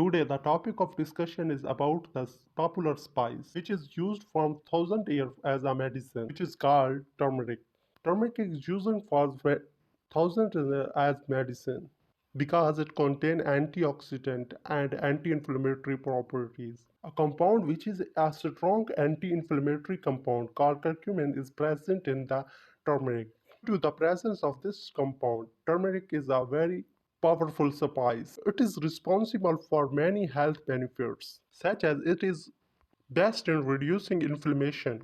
Today, the topic of discussion is about the popular spice, which is used from thousand years as a medicine, which is called turmeric. Turmeric is used for thousand years as medicine because it contains antioxidant and anti-inflammatory properties. A compound which is a strong anti-inflammatory compound called curcumin is present in the turmeric. Due to the presence of this compound, turmeric is a very powerful spice. It is responsible for many health benefits, such as it is best in reducing inflammation,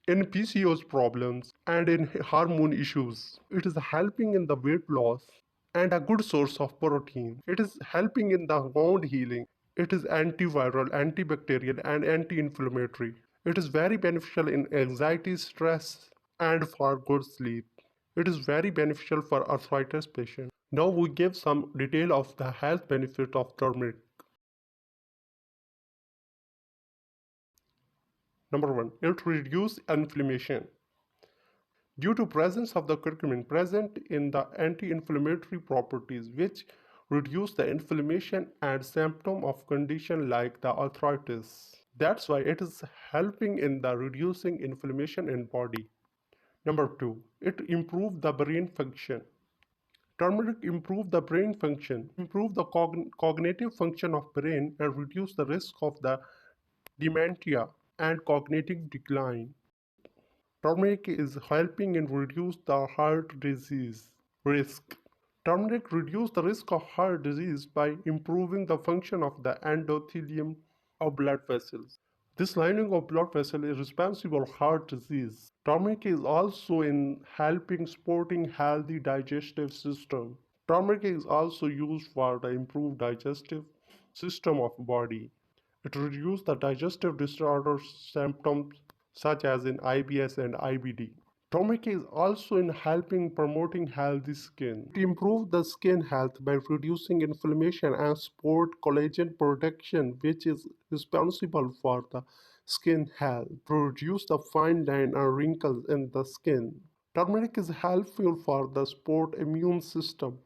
in PCOS problems, and in hormone issues. It is helping in the weight loss and a good source of protein. It is helping in the wound healing. It is antiviral, antibacterial, and anti-inflammatory. It is very beneficial in anxiety, stress, and for good sleep. It is very beneficial for arthritis patients. Now we give some detail of the health benefit of turmeric. Number 1. It reduces inflammation. Due to presence of the curcumin present in the anti-inflammatory properties which reduce the inflammation and symptom of condition like the arthritis. That's why it is helping in the reducing inflammation in body. Number 2. It improves the brain function. Turmeric improve the brain function, improve the cognitive function of brain and reduce the risk of the dementia and cognitive decline. Turmeric is helping in reduce the heart disease risk. Turmeric reduce the risk of heart disease by improving the function of the endothelium of blood vessels. This lining of blood vessel is responsible for heart disease. Turmeric is also in helping supporting healthy digestive system. Turmeric is also used for the improved digestive system of body. It reduces the digestive disorder symptoms such as in IBS and IBD. Turmeric is also in helping promoting healthy skin. It improves the skin health by reducing inflammation and support collagen production, which is responsible for the skin health, to reduce the fine line and wrinkles in the skin. Turmeric is helpful for the support immune system.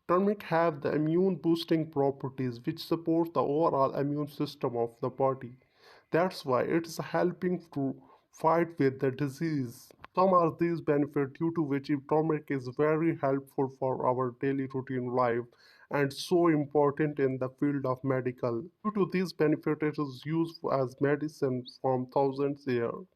Turmeric have the immune boosting properties which support the overall immune system of the body. That's why it is helping to fight with the disease. Some are these benefits due to which turmeric is very helpful for our daily routine life and so important in the field of medical. Due to these benefits, it is used as medicine from thousands years.